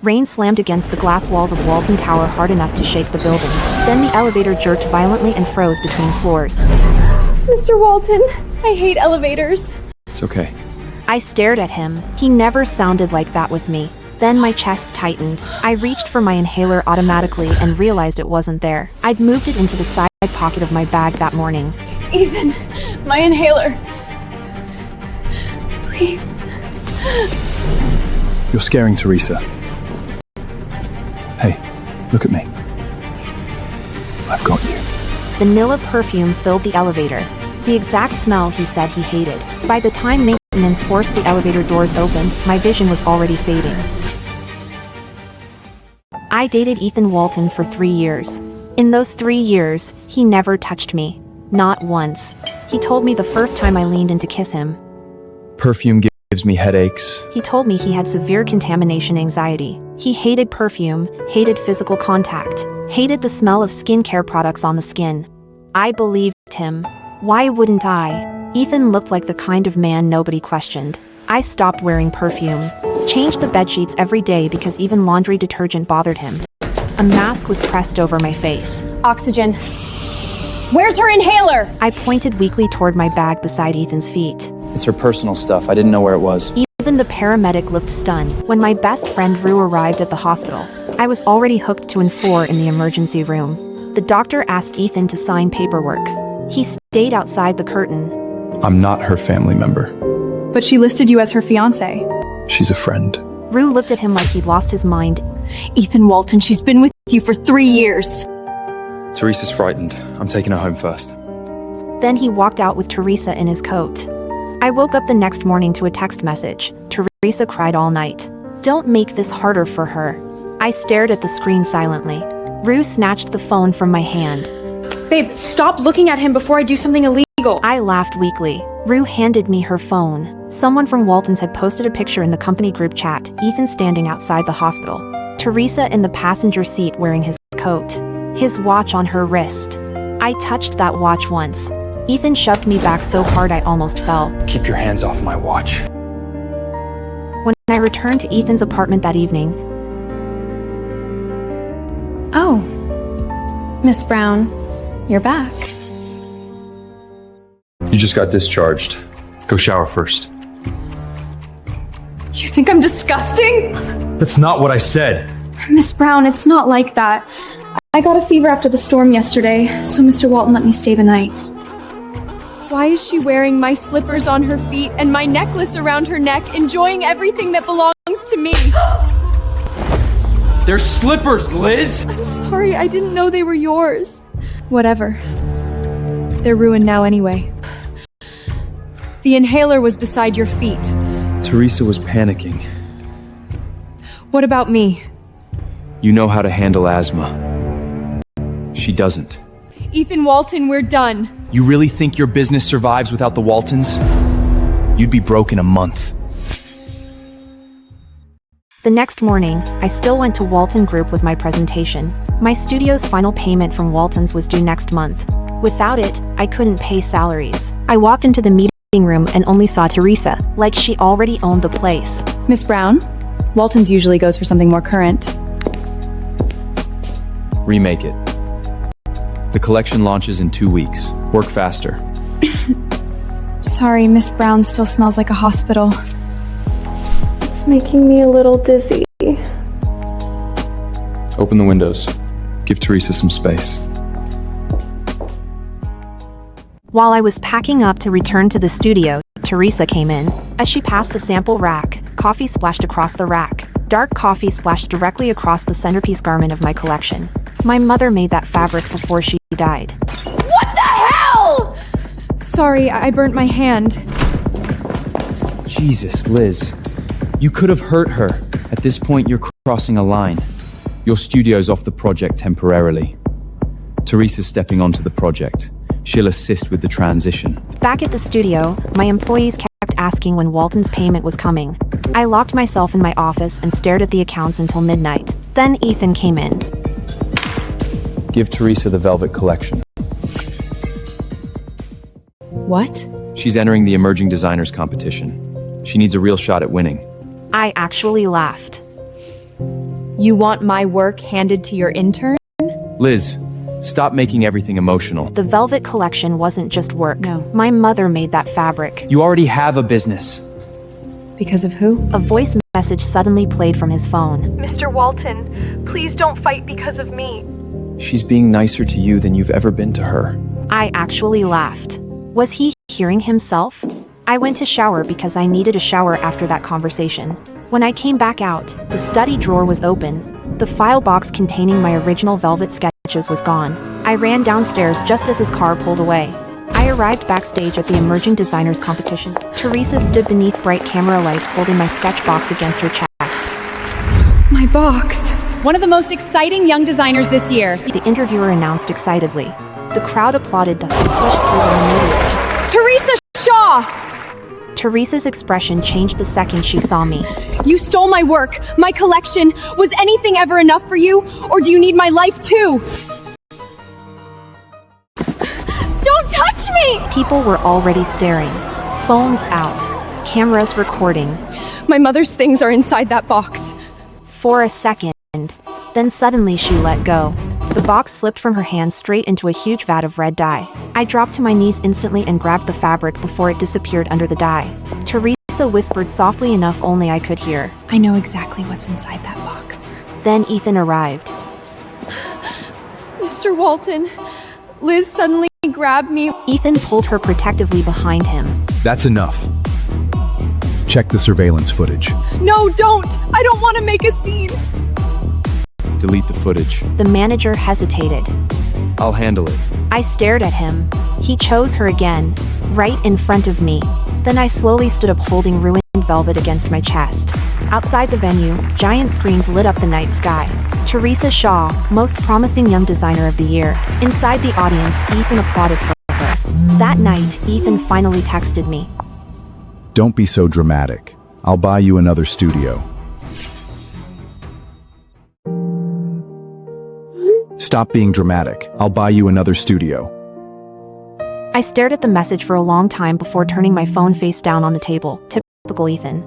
Rain slammed against the glass walls of Walton Tower hard enough to shake the building. Then the elevator jerked violently and froze between floors. Mr. Walton, I hate elevators. It's okay. I stared at him. He never sounded like that with me. Then my chest tightened. I reached for my inhaler automatically and realized it wasn't there. I'd moved it into the side pocket of my bag that morning. Ethan, my inhaler. Please. You're scaring Teresa. Hey, look at me. I've got you. Vanilla perfume filled the elevator. The exact smell he said he hated. By the time maintenance forced the elevator doors open, my vision was already fading. I dated Ethan Walton for 3 years. In those 3 years, he never touched me. Not once. He told me the first time I leaned in to kiss him. Perfume gives me headaches. He told me he had severe contamination anxiety. He hated perfume, hated physical contact, hated the smell of skincare products on the skin. I believed him. Why wouldn't I? Ethan looked like the kind of man nobody questioned. I stopped wearing perfume. Changed the bedsheets every day because even laundry detergent bothered him. A mask was pressed over my face. Oxygen. Where's her inhaler? I pointed weakly toward my bag beside Ethan's feet. It's her personal stuff. I didn't know where it was. Even the paramedic looked stunned. When my best friend Rue arrived at the hospital, I was already hooked to N4 in the emergency room. The doctor asked Ethan to sign paperwork. He stayed outside the curtain. I'm not her family member. But she listed you as her fiancé. She's a friend. Rue looked at him like he'd lost his mind. Ethan Walton, she's been with you for 3 years. Teresa's frightened. I'm taking her home first. Then he walked out with Teresa in his coat. I woke up the next morning to a text message. Teresa cried all night. Don't make this harder for her. I stared at the screen silently. Rue snatched the phone from my hand. Babe, stop looking at him before I do something illegal. I laughed weakly. Rue handed me her phone. Someone from Walton's had posted a picture in the company group chat, Ethan standing outside the hospital. Teresa in the passenger seat wearing his coat. His watch on her wrist. I touched that watch once. Ethan shoved me back so hard I almost fell. Keep your hands off my watch. When I returned to Ethan's apartment that evening... Oh, Miss Brown, you're back. You just got discharged. Go shower first. You think I'm disgusting? That's not what I said. Miss Brown, it's not like that. I got a fever after the storm yesterday, so Mr. Walton let me stay the night. Why is she wearing my slippers on her feet and my necklace around her neck, enjoying everything that belongs to me? They're slippers, Liz! I'm sorry, I didn't know they were yours. Whatever. They're ruined now anyway. The inhaler was beside your feet. Teresa was panicking. What about me? You know how to handle asthma. She doesn't. Ethan Walton, we're done. You really think your business survives without the Waltons? You'd be broke in a month. The next morning, I still went to Walton Group with my presentation. My studio's final payment from Walton's was due next month. Without it, I couldn't pay salaries. I walked into the meeting room and only saw Teresa, like she already owned the place. Miss Brown, Walton's usually goes for something more current. Remake it. The collection launches in 2 weeks. Work faster. Sorry, Miss Brown still smells like a hospital. It's making me a little dizzy. Open the windows. Give Teresa some space. While I was packing up to return to the studio, Teresa came in. As she passed the sample rack, coffee splashed across the rack. Dark coffee splashed directly across the centerpiece garment of my collection. My mother made that fabric before she died. What the hell?! Sorry, I burnt my hand. Jesus, Liz. You could have hurt her. At this point, you're crossing a line. Your studio's off the project temporarily. Teresa's stepping onto the project. She'll assist with the transition. Back at the studio, my employees kept asking when Walton's payment was coming. I locked myself in my office and stared at the accounts until midnight. Then Ethan came in. Give Teresa the Velvet Collection. What? She's entering the Emerging Designers competition. She needs a real shot at winning. I actually laughed. You want my work handed to your intern? Liz, stop making everything emotional. The Velvet Collection wasn't just work. No. My mother made that fabric. You already have a business. Because of who? A voice message suddenly played from his phone. Mr. Walton, please don't fight because of me. She's being nicer to you than you've ever been to her. I actually laughed. Was he hearing himself? I went to shower because I needed a shower after that conversation. When I came back out, the study drawer was open. The file box containing my original Velvet sketches was gone. I ran downstairs just as his car pulled away. I arrived backstage at the Emerging Designers competition. Teresa stood beneath bright camera lights holding my sketch box against her chest. My box. One of the most exciting young designers this year. The interviewer announced excitedly. The crowd applauded to push through them immediately. Teresa Shaw! Teresa's expression changed the second she saw me. You stole my work, my collection. Was anything ever enough for you? Or do you need my life too? Don't touch me! People were already staring. Phones out. Cameras recording. My mother's things are inside that box. For a second, then suddenly she let go. The box slipped from her hand straight into a huge vat of red dye. I dropped to my knees instantly and grabbed the fabric before it disappeared under the dye. Teresa whispered softly enough only I could hear. I know exactly what's inside that box. Then Ethan arrived. Mr. Walton, Liz suddenly grabbed me. Ethan pulled her protectively behind him. That's enough. Check the surveillance footage. No, don't! I don't want to make a scene. Delete the footage. The manager hesitated. I'll handle it. I stared at him. He chose her again, right in front of me. Then I slowly stood up holding ruined velvet against my chest. Outside the venue, giant screens lit up the night sky. Teresa Shaw, most promising young designer of the year. Inside the audience, Ethan applauded for her. That night, Ethan finally texted me. Don't be so dramatic. I'll buy you another studio. Stop being dramatic. I'll buy you another studio. I stared at the message for a long time before turning my phone face down on the table. Typical Ethan.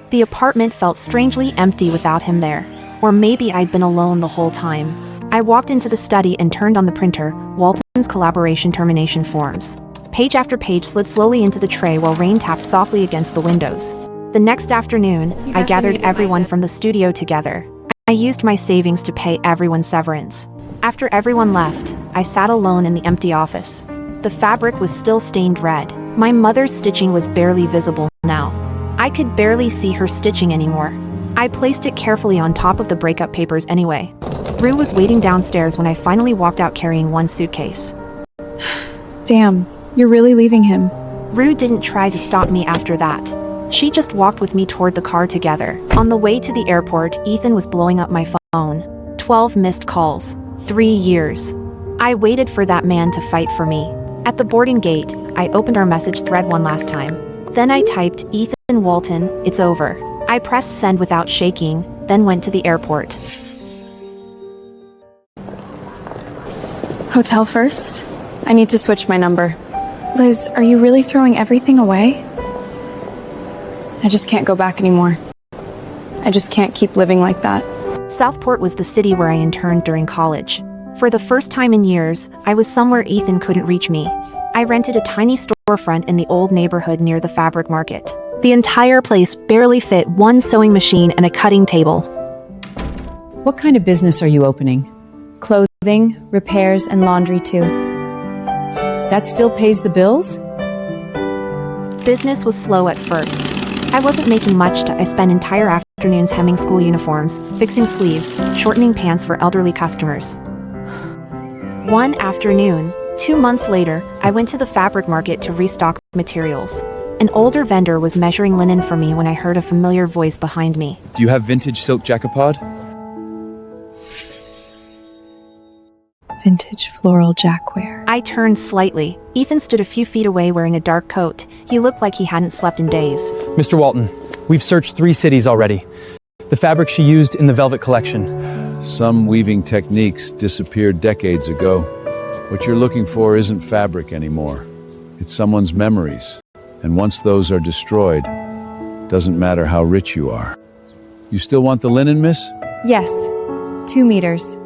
The apartment felt strangely empty without him there. Or maybe I'd been alone the whole time. I walked into the study and turned on the printer, Walton's collaboration termination forms. Page after page slid slowly into the tray while rain tapped softly against the windows. The next afternoon, I gathered everyone from the studio together. I used my savings to pay everyone's severance. After everyone left, I sat alone in the empty office. The fabric was still stained red. My mother's stitching was barely visible now. I could barely see her stitching anymore. I placed it carefully on top of the breakup papers anyway. Rue was waiting downstairs when I finally walked out carrying one suitcase. Damn, you're really leaving him. Rue didn't try to stop me after that. She just walked with me toward the car together. On the way to the airport, Ethan was blowing up my phone. 12 missed calls. 3 years. I waited for that man to fight for me. At the boarding gate, I opened our message thread one last time. Then I typed, Ethan Walton, it's over. I pressed send without shaking, then went to the airport. Hotel first? I need to switch my number. Liz, are you really throwing everything away? I just can't go back anymore. I just can't keep living like that. Southport was the city where I interned during college. For the first time in years, I was somewhere Ethan couldn't reach me. I rented a tiny storefront in the old neighborhood near the fabric market. The entire place barely fit one sewing machine and a cutting table. What kind of business are you opening? Clothing, repairs, and laundry too. That still pays the bills? Business was slow at first. I wasn't making much. I spent entire afternoons hemming school uniforms, fixing sleeves, shortening pants for elderly customers. One afternoon, 2 months later, I went to the fabric market to restock materials. An older vendor was measuring linen for me when I heard a familiar voice behind me. Do you have vintage silk jacquard? Vintage floral jackwear. I turned slightly. Ethan stood a few feet away wearing a dark coat. He looked like he hadn't slept in days. Mr. Walton, we've searched 3 cities already. The fabric she used in the Velvet Collection. Some weaving techniques disappeared decades ago. What you're looking for isn't fabric anymore. It's someone's memories. And once those are destroyed, doesn't matter how rich you are. You still want the linen, miss? Yes, 2 meters.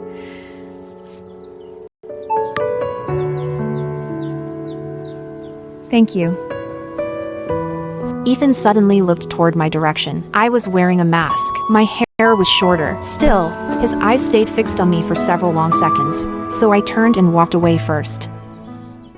Thank you. Ethan suddenly looked toward my direction. I was wearing a mask. My hair was shorter. Still, his eyes stayed fixed on me for several long seconds, so I turned and walked away first.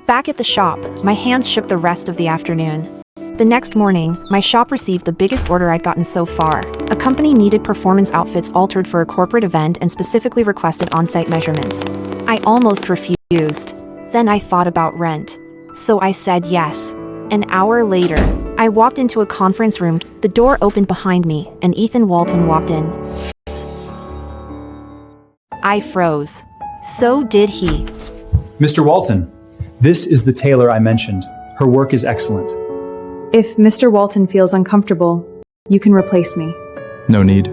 Back at the shop, my hands shook the rest of the afternoon. The next morning, my shop received the biggest order I'd gotten so far. A company needed performance outfits altered for a corporate event and specifically requested on-site measurements. I almost refused. Then I thought about rent. So I said yes. An hour later, I walked into a conference room. The door opened behind me, and Ethan Walton walked in. I froze. So did he. Mr. Walton, this is the tailor I mentioned. Her work is excellent. If Mr. Walton feels uncomfortable, you can replace me. No need.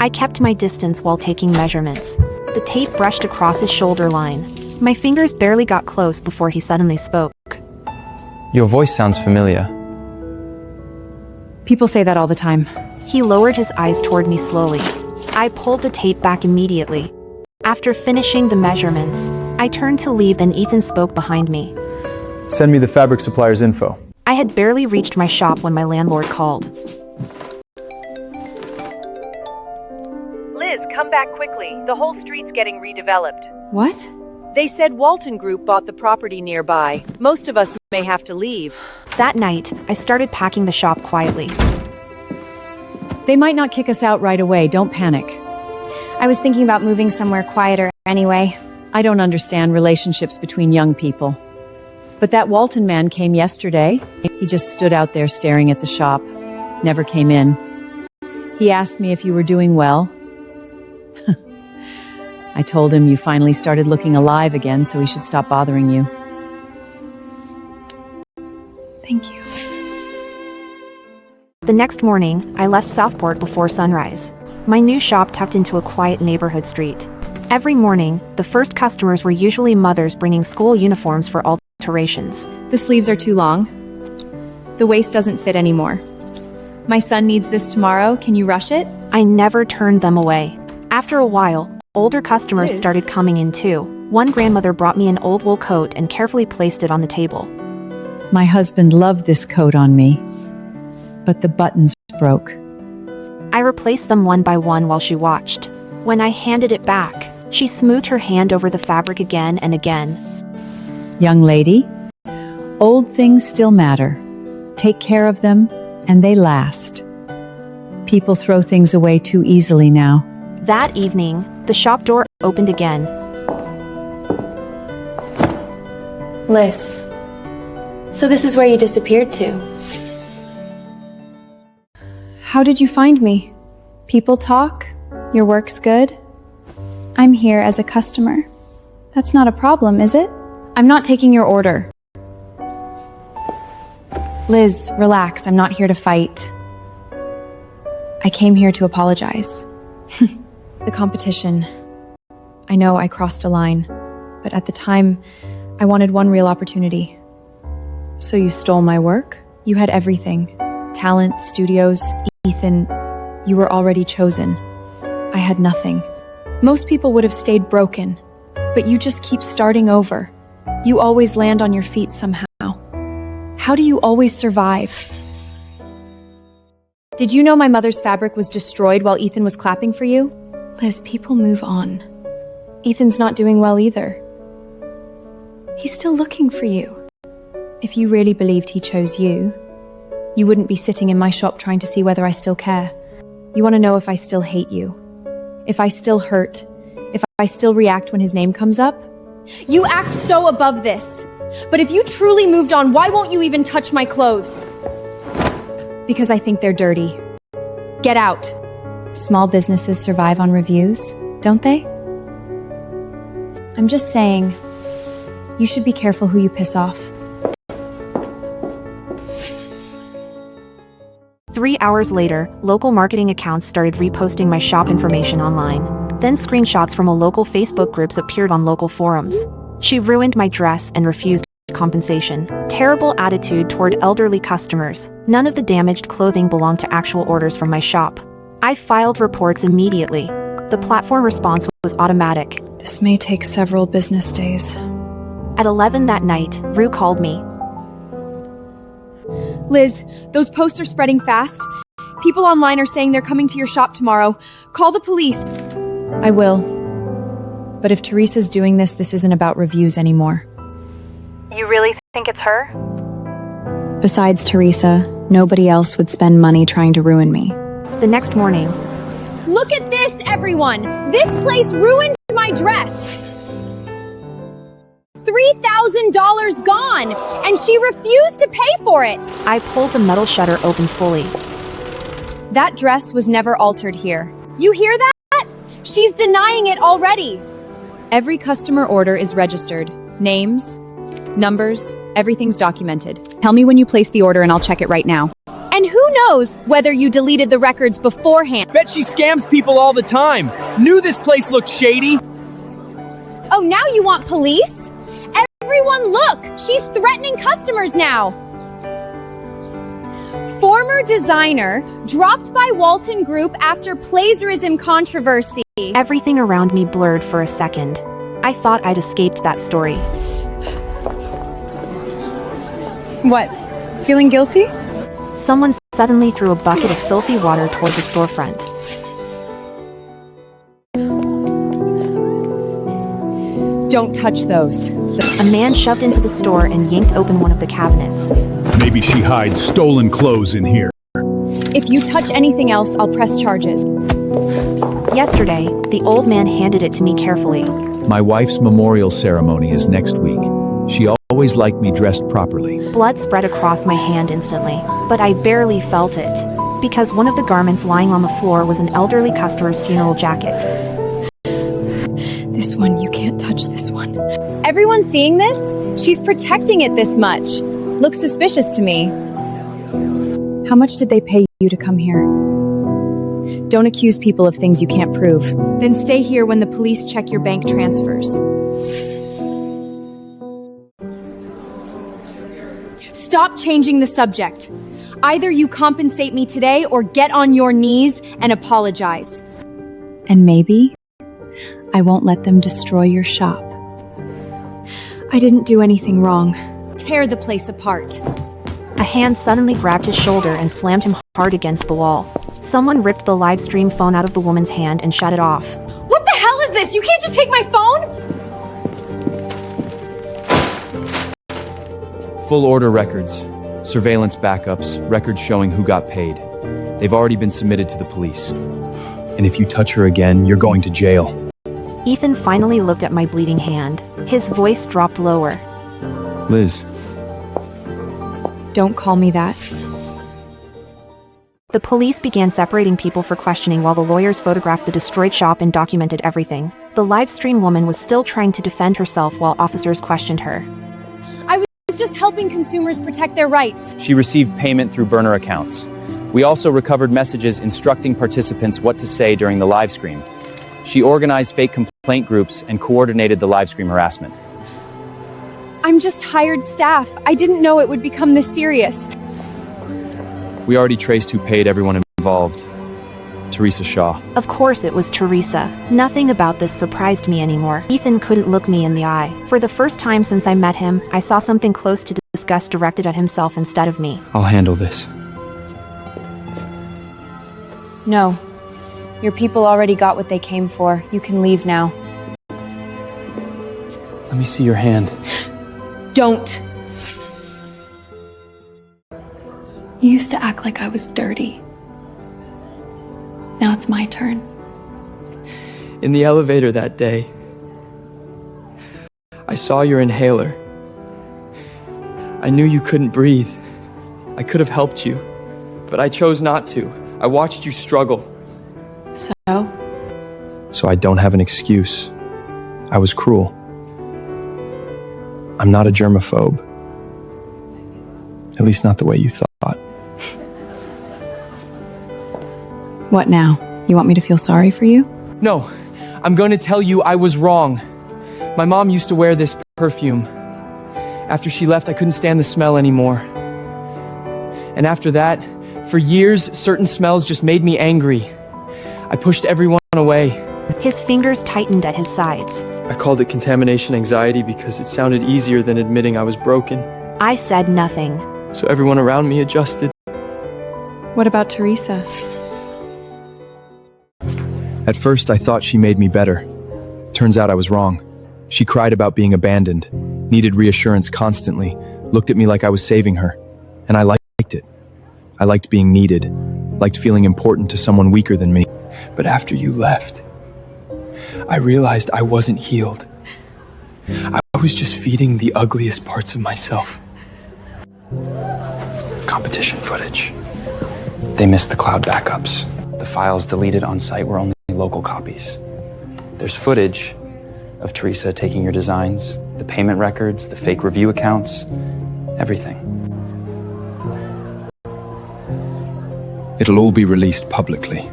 I kept my distance while taking measurements. The tape brushed across his shoulder line. My fingers barely got close before he suddenly spoke. Your voice sounds familiar. People say that all the time. He lowered his eyes toward me slowly. I pulled the tape back immediately. After finishing the measurements, I turned to leave, then Ethan spoke behind me. Send me the fabric supplier's info. I had barely reached my shop when my landlord called. Liz, come back quickly. The whole street's getting redeveloped. What? They said Walton Group bought the property nearby. Most of us may have to leave. That night, I started packing the shop quietly. They might not kick us out right away, don't panic. I was thinking about moving somewhere quieter anyway. I don't understand relationships between young people. But that Walton man came yesterday. He just stood out there staring at the shop. Never came in. He asked me if you were doing well. I told him you finally started looking alive again, so he should stop bothering you. Thank you. The next morning, I left Southport before sunrise. My new shop tucked into a quiet neighborhood street. Every morning, the first customers were usually mothers bringing school uniforms for alterations. The sleeves are too long. The waist doesn't fit anymore. My son needs this tomorrow. Can you rush it? I never turned them away. After a while, older customers started coming in too. One grandmother brought me an old wool coat and carefully placed it on the table. My husband loved this coat on me, but the buttons broke. I replaced them one by one while she watched. When I handed it back, she smoothed her hand over the fabric again and again. Young lady, old things still matter. Take care of them, and they last. People throw things away too easily now. That evening, the shop door opened again. Liz, so this is where you disappeared to. How did you find me? People talk? Your work's good? I'm here as a customer. That's not a problem, is it? I'm not taking your order. Liz, relax. I'm not here to fight. I came here to apologize. The competition. I know I crossed a line, but at the time, I wanted one real opportunity. So you stole my work? You had everything. Talent, studios, Ethan. You were already chosen. I had nothing. Most people would have stayed broken, but you just keep starting over. You always land on your feet somehow. How do you always survive? Did you know my mother's fabric was destroyed while Ethan was clapping for you? Liz, people move on. Ethan's not doing well either. He's still looking for you. If you really believed he chose you, you wouldn't be sitting in my shop trying to see whether I still care. You want to know if I still hate you, if I still hurt, if I still react when his name comes up? You act so above this. But if you truly moved on, why won't you even touch my clothes? Because I think they're dirty. Get out. Small businesses survive on reviews, don't they? I'm just saying, you should be careful who you piss off. 3 hours later, local marketing accounts started reposting my shop information online. Then screenshots from a local Facebook groups appeared on local forums. She ruined my dress and refused compensation. Terrible attitude toward elderly customers. None of the damaged clothing belonged to actual orders from my shop. I filed reports immediately. The platform response was automatic. This may take several business days. At 11 that night, Rue called me. Liz, those posts are spreading fast. People online are saying they're coming to your shop tomorrow. Call the police. I will. But if Teresa's doing this, this isn't about reviews anymore. You really think it's her? Besides Teresa, nobody else would spend money trying to ruin me. The next morning, Look at this, everyone! This place ruined my dress! $3,000 gone! And she refused to pay for it! I pulled the metal shutter open fully. That dress was never altered here. You hear that? She's denying it already! Every customer order is registered. Names, numbers, everything's documented. Tell me when you place the order and I'll check it right now. And who knows whether you deleted the records beforehand? Bet she scams people all the time. Knew this place looked shady. Oh, now you want police? Everyone look! She's threatening customers now! Former designer dropped by Walton Group after plagiarism controversy. Everything around me blurred for a second. I thought I'd escaped that story. What? Feeling guilty? Someone suddenly threw a bucket of filthy water toward the storefront. Don't touch those. A man shoved into the store and yanked open one of the cabinets. Maybe she hides stolen clothes in here. If you touch anything else, I'll press charges. Yesterday, the old man handed it to me carefully. My wife's memorial ceremony is next week. She always liked me dressed properly. Blood spread across my hand instantly, but I barely felt it, because one of the garments lying on the floor was an elderly customer's funeral jacket. This one, you can't touch this one. Everyone seeing this? She's protecting it this much. Looks suspicious to me. How much did they pay you to come here? Don't accuse people of things you can't prove. Then stay here when the police check your bank transfers. Stop changing the subject. Either you compensate me today or get on your knees and apologize. And maybe I won't let them destroy your shop. I didn't do anything wrong. Tear the place apart. A hand suddenly grabbed his shoulder and slammed him hard against the wall. Someone ripped the live stream phone out of the woman's hand and shut it off. What the hell is this? You can't just take my phone? Full order records, surveillance backups, records showing who got paid. They've already been submitted to the police. And if you touch her again, you're going to jail. Ethan finally looked at my bleeding hand. His voice dropped lower. Liz. Don't call me that. The police began separating people for questioning while the lawyers photographed the destroyed shop and documented everything. The live stream woman was still trying to defend herself while officers questioned her. Just helping consumers protect their rights. She received payment through burner accounts. We also recovered messages instructing participants what to say during the live stream. She organized fake complaint groups and coordinated the live stream harassment. I'm just hired staff. I didn't know it would become this serious. We already traced who paid everyone involved. Teresa Shaw. Of course it was Teresa. Nothing about this surprised me anymore. Ethan couldn't look me in the eye. For the first time since I met him, I saw something close to disgust directed at himself instead of me. I'll handle this. No. Your people already got what they came for. You can leave now. Let me see your hand. Don't. You used to act like I was dirty. Now it's my turn. In the elevator that day, I saw your inhaler. I knew you couldn't breathe. I could have helped you, but I chose not to. I watched you struggle. So I don't have an excuse. I was cruel. I'm not a germaphobe. At least not the way you thought. What now? You want me to feel sorry for you? No, I'm going to tell you I was wrong. My mom used to wear this perfume. After she left, I couldn't stand the smell anymore. And after that, for years, certain smells just made me angry. I pushed everyone away. His fingers tightened at his sides. I called it contamination anxiety because it sounded easier than admitting I was broken. I said nothing. So everyone around me adjusted. What about Teresa? At first, I thought she made me better. Turns out I was wrong. She cried about being abandoned, needed reassurance constantly, looked at me like I was saving her. And I liked it. I liked being needed, liked feeling important to someone weaker than me. But after you left, I realized I wasn't healed. I was just feeding the ugliest parts of myself. Competition footage. They missed the cloud backups. The files deleted on site were only local copies. There's footage of Teresa taking your designs, the payment records, the fake review accounts, everything. It'll all be released publicly.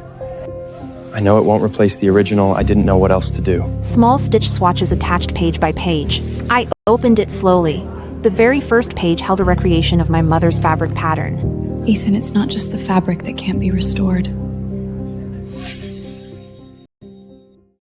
I know it won't replace the original. I didn't know what else to do. Small stitch swatches attached page by page. I opened it slowly. The very first page held a recreation of my mother's fabric pattern. Ethan, it's not just the fabric that can't be restored.